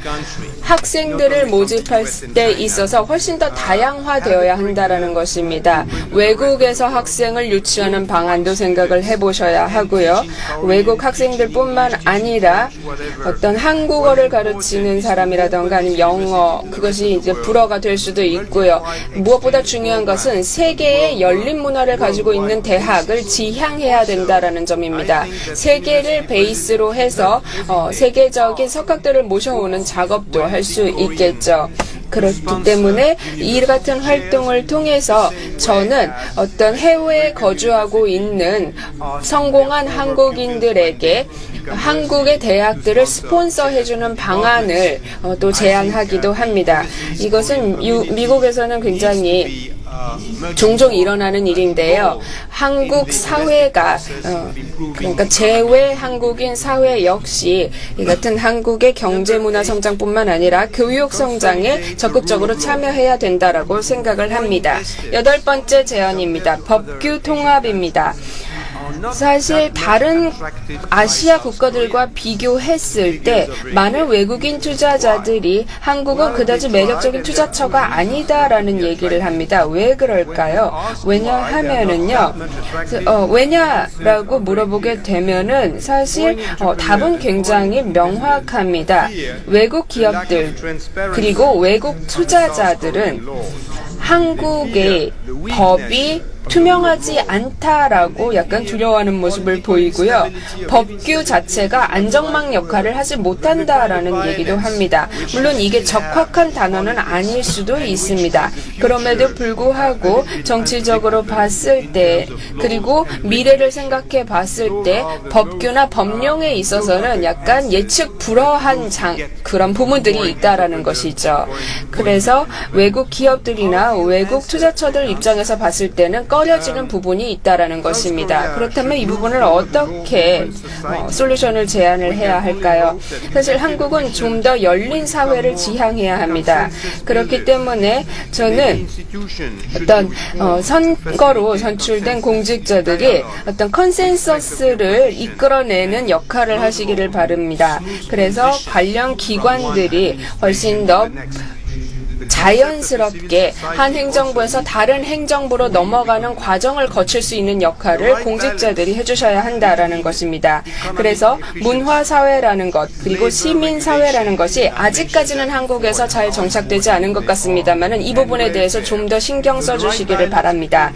학생들을 모집할 때 있어서 훨씬 더 다양화되어야 한다는 것입니다. 외국에서 학생을 유치하는 방안도 생각을 해보셔야 하고요. 외국 학생들뿐만 아니라 어떤 한국어를 가르치는 사람이라던가 아니면 영어, 그것이 이제 불어가 될 수도 있고요. 무엇보다 중요한 것은 세계의 열린 문화를 가지고 있는 대학을 지향해야 된다라는 점입니다. 세계를 베이스로 해서 세계적인 석학들을 모셔오는 작업도 할 수 있겠죠. 그렇기 때문에 이 같은 활동을 통해서 저는 어떤 해외에 거주하고 있는 성공한 한국인들에게 한국의 대학들을 스폰서해주는 방안을 또 제안하기도 합니다. 이것은 미국에서는 굉장히 종종 일어나는 일인데요. 한국 사회가 그러니까 재외 한국인 사회 역시 이 같은 한국의 경제 문화 성장뿐만 아니라 교육 성장에 적극적으로 참여해야 된다라고 생각을 합니다. 8번째 제안입니다. 법규 통합입니다. 사실 다른 아시아 국가들과 비교했을 때 많은 외국인 투자자들이 한국은 그다지 매력적인 투자처가 아니다라는 얘기를 합니다. 왜 그럴까요? 왜냐하면은요, 왜냐라고 물어보게 되면은 사실 답은 굉장히 명확합니다. 외국 기업들 그리고 외국 투자자들은 한국의 법이 투명하지 않다라고 약간 두려워하는 모습을 보이고요. 법규 자체가 안정망 역할을 하지 못한다라는 얘기도 합니다. 물론 이게 적확한 단어는 아닐 수도 있습니다. 그럼에도 불구하고 정치적으로 봤을 때 그리고 미래를 생각해 봤을 때 법규나 법령에 있어서는 약간 예측 불허한 그런 부분들이 있다라는 것이죠. 그래서 외국 기업들이나 외국 투자처들 입장에서 봤을 때는 꺼려지는 부분이 있다라는 것입니다. 그렇다면 이 부분을 어떻게 솔루션을 제안을 해야 할까요? 사실 한국은 좀 더 열린 사회를 지향해야 합니다. 그렇기 때문에 저는 어떤 선거로 선출된 공직자들이 어떤 컨센서스를 이끌어내는 역할을 하시기를 바랍니다. 그래서 관련 기관들이 훨씬 더 자연스럽게 한 행정부에서 다른 행정부로 넘어가는 과정을 거칠 수 있는 역할을 공직자들이 해주셔야 한다라는 것입니다. 그래서 문화사회라는 것 그리고 시민사회라는 것이 아직까지는 한국에서 잘 정착되지 않은 것 같습니다만 이 부분에 대해서 좀 더 신경 써주시기를 바랍니다.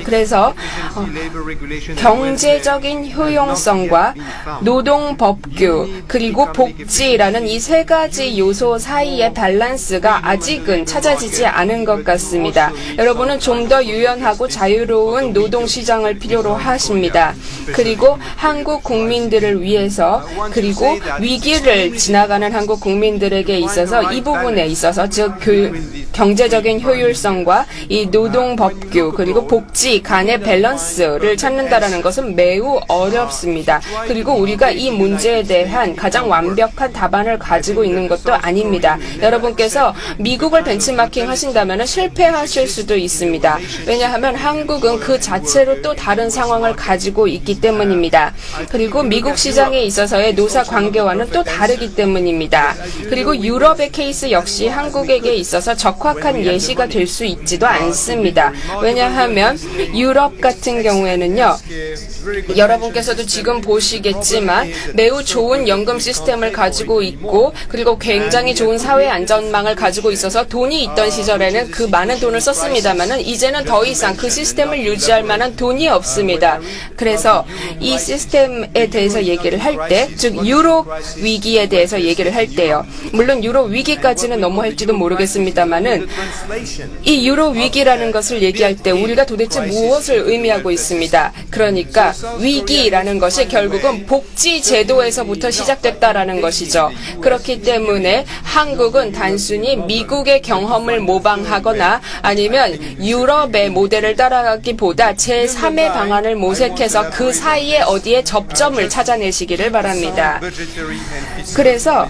그래서 경제적인 효용성과 노동법규 그리고 복지라는 이 세 가지 요소 사이의 밸런스가 아직은 찾아지지 않은 것 같습니다. 여러분은 좀 더 유연하고 자유로운 노동시장을 필요로 하십니다. 그리고 한국 국민들을 위해서 그리고 위기를 지나가는 한국 국민들에게 있어서 이 부분에 있어서 즉 경제적인 효율성과 이 노동법규 그리고 복지 간의 밸런스를 찾는다라는 것은 매우 어렵습니다. 그리고 우리가 이 문제에 대한 가장 완벽한 답안을 가지고 있는 것도 아닙니다. 여러분께서 미국을 벤치마킹 하신다면 실패하실 수도 있습니다. 왜냐하면 한국은 그 자체로 또 다른 상황을 가지고 있기 때문입니다. 그리고 미국 시장에 있어서의 노사 관계와는 또 다르기 때문입니다. 그리고 유럽의 케이스 역시 한국에게 있어서 적확한 예시가 될 수 있지도 않습니다. 왜냐하면 유럽 같은 경우에는요, 여러분께서도 지금 보시겠지만 매우 좋은 연금 시스템을 가지고 있고 그리고 굉장히 좋은 사회 안전망을 가지고 있어서 돈이 있던 시절에는 그 많은 돈을 썼습니다만은 이제는 더 이상 그 시스템을 유지할 만한 돈이 없습니다. 그래서 이 시스템에 대해서 얘기를 할 때, 즉 유로 위기에 대해서 얘기를 할 때요. 물론 유로 위기까지는 너무 할지도 모르겠습니다만은 이 유로 위기라는 것을 얘기할 때 우리가 도대체 무엇을 의미하고 있습니다. 그러니까 위기라는 것이 결국은 복지 제도에서부터 시작됐다라는 것이죠. 그렇기 때문에 한국은 단순히 미국의 경험을 모방하거나 아니면 유럽의 모델을 따라가기보다 제3의 방안을 모색해서 그 사이에 어디에 접점을 찾아내시기를 바랍니다. 그래서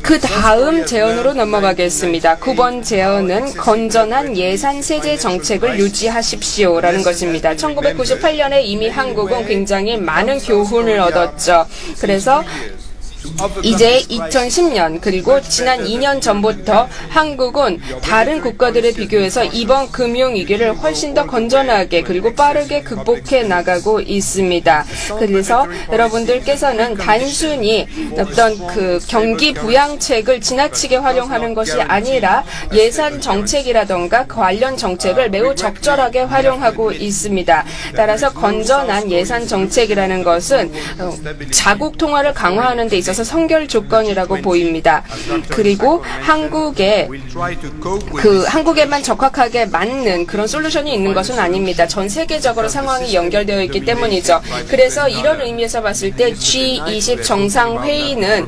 그 다음 제언으로 넘어가겠습니다. 9번 제언은 건전한 예산 세제 정책을 유지하십시오라는 것입니다. 1998년에 이미 한국은 굉장히 많은 교훈을 얻었죠. 그래서 이제 2010년 그리고 지난 2년 전부터 한국은 다른 국가들에 비교해서 이번 금융위기를 훨씬 더 건전하게 그리고 빠르게 극복해 나가고 있습니다. 그래서 여러분들께서는 단순히 어떤 그 경기 부양책을 지나치게 활용하는 것이 아니라 예산 정책이라던가 관련 정책을 매우 적절하게 활용하고 있습니다. 따라서 건전한 예산 정책이라는 것은 자국 통화를 강화하는 데 있어서 선결 조건이라고 보입니다. 그리고 한국에만 적확하게 맞는 그런 솔루션이 있는 것은 아닙니다. 전 세계적으로 상황이 연결되어 있기 때문이죠. 그래서 이런 의미에서 봤을 때 G20 정상회의는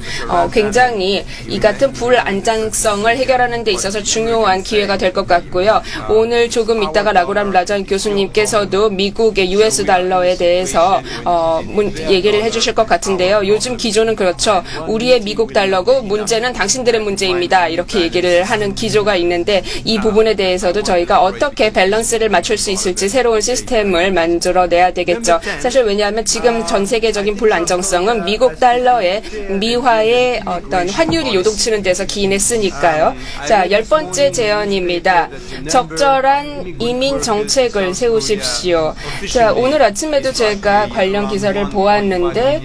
굉장히 이 같은 불안정성을 해결하는 데 있어서 중요한 기회가 될 것 같고요. 오늘 조금 있다가 라구람 라잔 교수님께서도 미국의 US 달러에 대해서 얘기를 해주실 것 같은데요. 요즘 기조는 그렇죠. 우리의 미국 달러고 문제는 당신들의 문제입니다. 이렇게 얘기를 하는 기조가 있는데 이 부분에 대해서도 저희가 어떻게 밸런스를 맞출 수 있을지 새로운 시스템을 만들어내야 되겠죠. 사실 왜냐하면 지금 전 세계적인 불안정성은 미국 달러의 미화의 어떤 환율이 요동치는 데서 기인했으니까요. 자, 10번째 제언입니다. 적절한 이민 정책을 세우십시오. 자, 오늘 아침에도 제가 관련 기사를 보았는데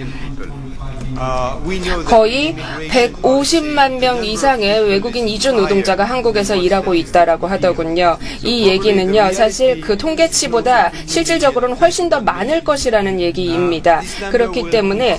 거의 150만 명 이상의 외국인 이주 노동자가 한국에서 일하고 있다라고 하더군요. 이 얘기는요, 사실 그 통계치보다 실질적으로는 훨씬 더 많을 것이라는 얘기입니다. 그렇기 때문에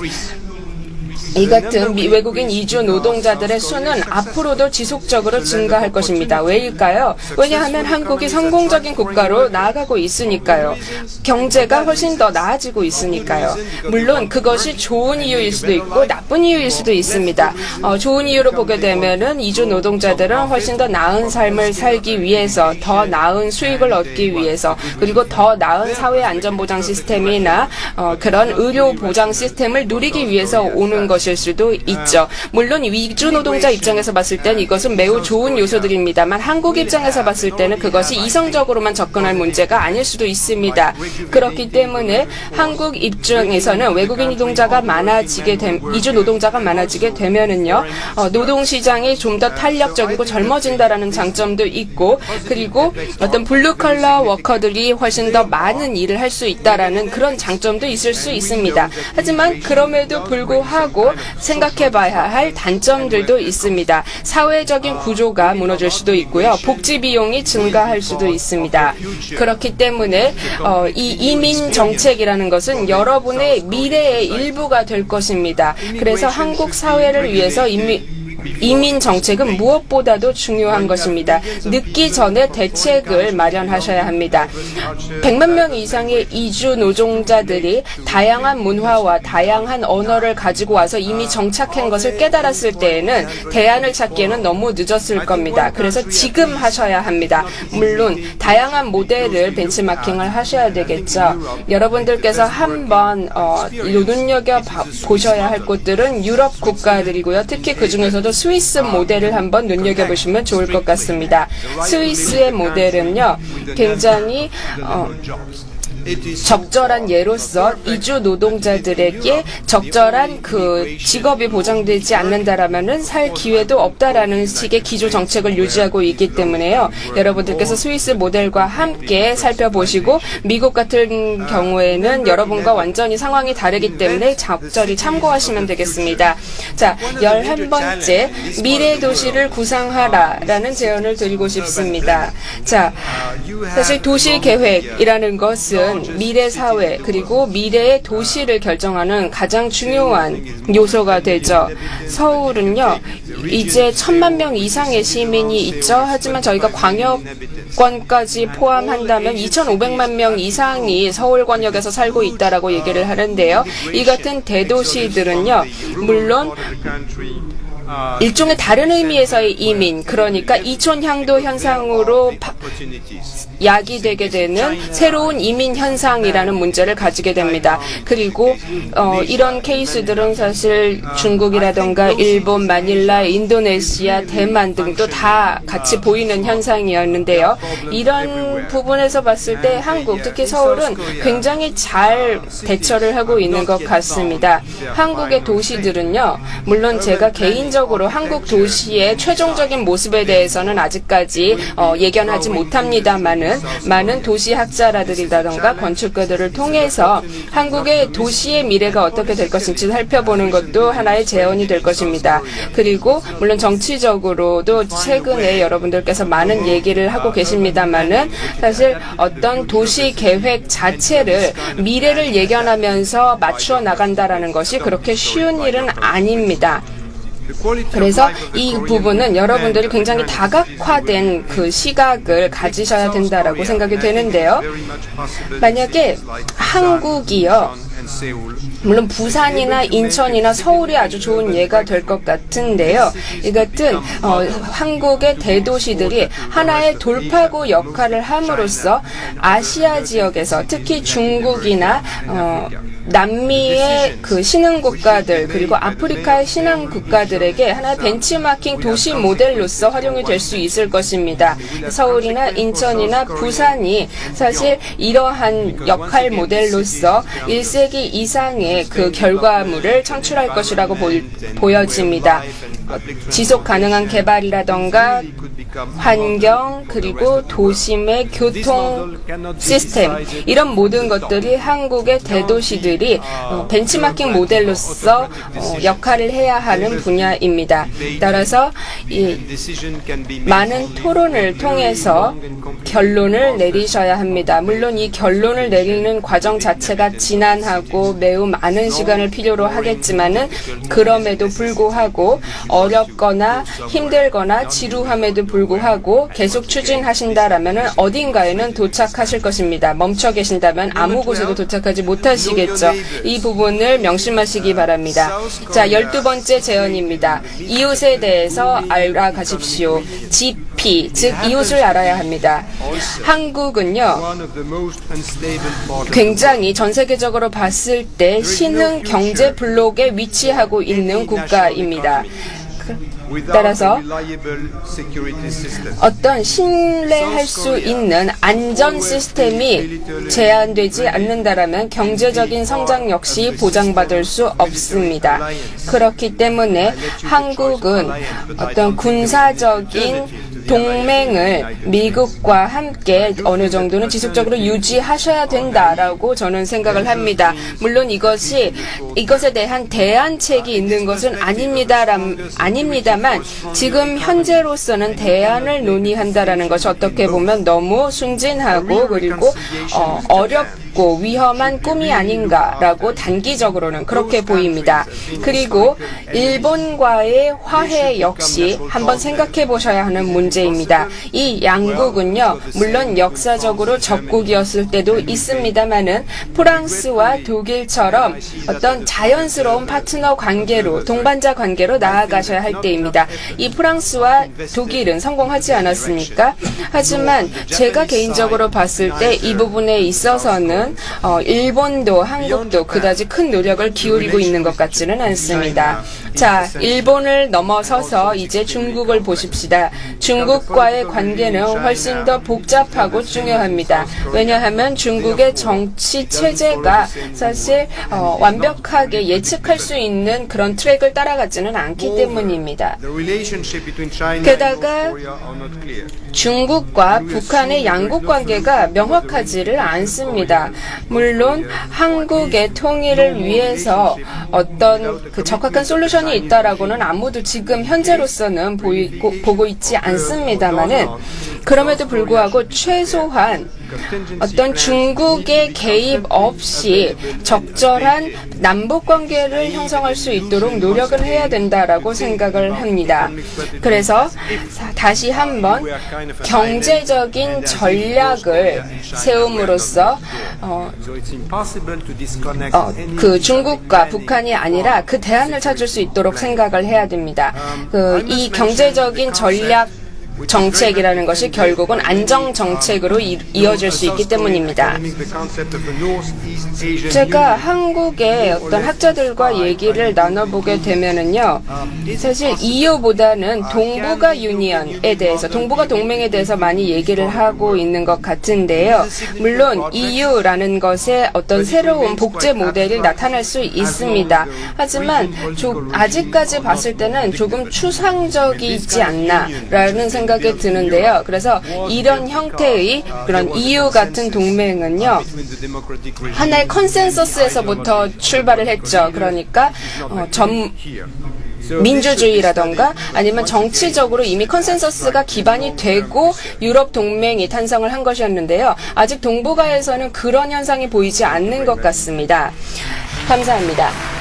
이 같은 외국인 이주 노동자들의 수는 앞으로도 지속적으로 증가할 것입니다. 왜일까요? 왜냐하면 한국이 성공적인 국가로 나아가고 있으니까요. 경제가 훨씬 더 나아지고 있으니까요. 물론 그것이 좋은 이유일 수도 있고 나쁜 이유일 수도 있습니다. 좋은 이유로 보게 되면은 이주 노동자들은 훨씬 더 나은 삶을 살기 위해서, 더 나은 수익을 얻기 위해서, 그리고 더 나은 사회 안전보장 시스템이나 그런 의료 보장 시스템을 누리기 위해서 오는 것일 수도 있죠. 물론 이주 노동자 입장에서 봤을 때는 이것은 매우 좋은 요소들입니다만 한국 입장에서 봤을 때는 그것이 이성적으로만 접근할 문제가 아닐 수도 있습니다. 그렇기 때문에 한국 입장에서는 외국인 이주 노동자가 많아지게 되면은요, 노동시장이 좀 더 탄력적이고 젊어진다라는 장점도 있고, 그리고 어떤 블루컬러 워커들이 훨씬 더 많은 일을 할 수 있다라는 그런 장점도 있을 수 있습니다. 하지만 그럼에도 불구하고 생각해봐야 할 단점들도 있습니다. 사회적인 구조가 무너질 수도 있고요. 복지 비용이 증가할 수도 있습니다. 그렇기 때문에 이 이민 정책이라는 것은 여러분의 미래의 일부가 될 것입니다. 그래서 한국 사회를 위해서 이민 정책은 무엇보다도 중요한 것입니다. 늦기 전에 대책을 마련하셔야 합니다. 100만 명 이상의 이주 노동자들이 다양한 문화와 다양한 언어를 가지고 와서 이미 정착한 것을 깨달았을 때에는 대안을 찾기에는 너무 늦었을 겁니다. 그래서 지금 하셔야 합니다. 물론 다양한 모델을 벤치마킹을 하셔야 되겠죠. 여러분들께서 한번 눈여겨보셔야 할 곳들은 유럽 국가들이고요. 특히 그중에서도 스위스 모델을 한번 눈여겨보시면 좋을 것 같습니다. 스위스의 모델은요, 굉장히 적절한 예로서 이주 노동자들에게 적절한 그 직업이 보장되지 않는다라면은 살 기회도 없다라는 식의 기조 정책을 유지하고 있기 때문에요. 여러분들께서 스위스 모델과 함께 살펴보시고 미국 같은 경우에는 여러분과 완전히 상황이 다르기 때문에 적절히 참고하시면 되겠습니다. 자, 11번째, 미래 도시를 구상하라라는 제언을 드리고 싶습니다. 자, 사실 도시 계획이라는 것은 미래 사회 그리고 미래의 도시를 결정하는 가장 중요한 요소가 되죠. 서울은요, 이제 1,000만 명 이상의 시민이 있죠. 하지만 저희가 광역권까지 포함한다면 2,500만 명 이상이 서울권역에서 살고 있다라고 얘기를 하는데요. 이 같은 대도시들은요, 물론 일종의 다른 의미에서의 이민, 그러니까 이촌향도 현상으로 야기되게 되는 새로운 이민 현상이라는 문제를 가지게 됩니다. 그리고 이런 케이스들은 사실 중국이라던가 일본, 마닐라, 인도네시아, 대만 등도 다 같이 보이는 현상이었는데요. 이런 부분에서 봤을 때 한국, 특히 서울은 굉장히 잘 대처를 하고 있는 것 같습니다. 한국의 도시들은요, 물론 제가 개인적으로 한국 도시의 최종적인 모습에 대해서는 아직까지 예견하지 못합니다만은 많은 도시학자라들이라던가 건축가들을 통해서 한국의 도시의 미래가 어떻게 될 것인지 살펴보는 것도 하나의 재현이 될 것입니다. 그리고 물론 정치적으로도 최근에 여러분들께서 많은 얘기를 하고 계십니다만은 사실 어떤 도시 계획 자체를 미래를 예견하면서 맞추어 나간다라는 것이 그렇게 쉬운 일은 아닙니다. 그래서 이 부분은 여러분들이 굉장히 다각화된 그 시각을 가지셔야 된다라고 생각이 되는데요. 만약에 한국이요, 물론 부산이나 인천이나 서울이 아주 좋은 예가 될 것 같은데요. 이 같은 한국의 대도시들이 하나의 돌파구 역할을 함으로써 아시아 지역에서 특히 중국이나 남미의 그 신흥 국가들 그리고 아프리카의 신흥 국가들에게 하나의 벤치마킹 도시 모델로서 활용이 될 수 있을 것입니다. 서울이나 인천이나 부산이 사실 이러한 역할 모델로서 1세기 이상의 그 결과물을 창출할 것이라고 보여집니다. 지속 가능한 개발이라던가 환경 그리고 도심의 교통 시스템 이런 모든 것들이 한국의 대도시들이 벤치마킹 모델로서 역할을 해야 하는 분야입니다. 따라서 이 많은 토론을 통해서 결론을 내리셔야 합니다. 물론 이 결론을 내리는 과정 자체가 지난하고 매우 많은 시간을 필요로 하겠지만은 그럼에도 불구하고 어렵거나 힘들거나 지루함에도 불구하고 계속 추진하신다라면은 어딘가에는 도착하실 것입니다. 멈춰 계신다면 아무 곳에도 도착하지 못하시겠죠. 이 부분을 명심하시기 바랍니다. 자, 12번째 제언입니다. 이웃에 대해서 알아가십시오. GP, 즉 이웃을 알아야 합니다. 한국은요, 굉장히 전 세계적으로 봤을 때 신흥 경제 블록에 위치하고 있는 국가입니다. 따라서 어떤 신뢰할 수 있는 안전 시스템이 제한되지 않는다라면 경제적인 성장 역시 보장받을 수 없습니다. 그렇기 때문에 한국은 어떤 군사적인 동맹을 미국과 함께 어느 정도는 지속적으로 유지하셔야 된다라고 저는 생각을 합니다. 물론 이것에 대한 대안책이 있는 것은 아닙니다만 지금 현재로서는 대안을 논의한다라는 것이 어떻게 보면 너무 순진하고 그리고 어렵고 위험한 꿈이 아닌가라고 단기적으로는 그렇게 보입니다. 그리고 일본과의 화해 역시 한번 생각해 보셔야 하는 문제입니다. 이 양국은요, 물론 역사적으로 적국이었을 때도 있습니다만은 프랑스와 독일처럼 어떤 자연스러운 파트너 관계로 동반자 관계로 나아가셔야 할 때입니다. 이 프랑스와 독일은 성공하지 않았습니까? 하지만 제가 개인적으로 봤을 때 이 부분에 있어서는 일본도 한국도 그다지 큰 노력을 기울이고 있는 것 같지는 않습니다. 자, 일본을 넘어서서 이제 중국을 보십시다. 중국과의 관계는 훨씬 더 복잡하고 중요합니다. 왜냐하면 중국의 정치 체제가 사실 완벽하게 예측할 수 있는 그런 트랙을 따라가지는 않기 때문입니다. 게다가 중국과 북한의 양국 관계가 명확하지를 않습니다. 물론 한국의 통일을 위해서 어떤 그 적합한 솔루션이 있다라고는 아무도 지금 현재로서는 보고 있지 않습니다만은 그럼에도 불구하고 최소한 어떤 중국의 개입 없이 적절한 남북 관계를 형성할 수 있도록 노력을 해야 된다라고 생각을 합니다. 그래서 다시 한번 경제적인 전략을 세움으로써 그 중국과 북한이 아니라 그 대안을 찾을 수 있도록 생각을 해야 됩니다. 이 경제적인 전략 정책이라는 것이 결국은 안정 정책으로 이어질 수 있기 때문입니다. 제가 한국의 어떤 학자들과 얘기를 나눠보게 되면은요, 사실 EU보다는 동북아 유니언에 대해서, 동북아 동맹에 대해서 많이 얘기를 하고 있는 것 같은데요. 물론 EU라는 것에 어떤 새로운 복제 모델이 나타날 수 있습니다. 하지만 아직까지 봤을 때는 조금 추상적이지 않나라는 생각이 드는데요. 그래서 이런 형태의 그런 EU 같은 동맹은요, 하나의 컨센서스에서부터 출발을 했죠. 그러니까 민주주의라던가 아니면 정치적으로 이미 컨센서스가 기반이 되고 유럽 동맹이 탄생을 한 것이었는데요. 아직 동북아에서는 그런 현상이 보이지 않는 것 같습니다. 감사합니다.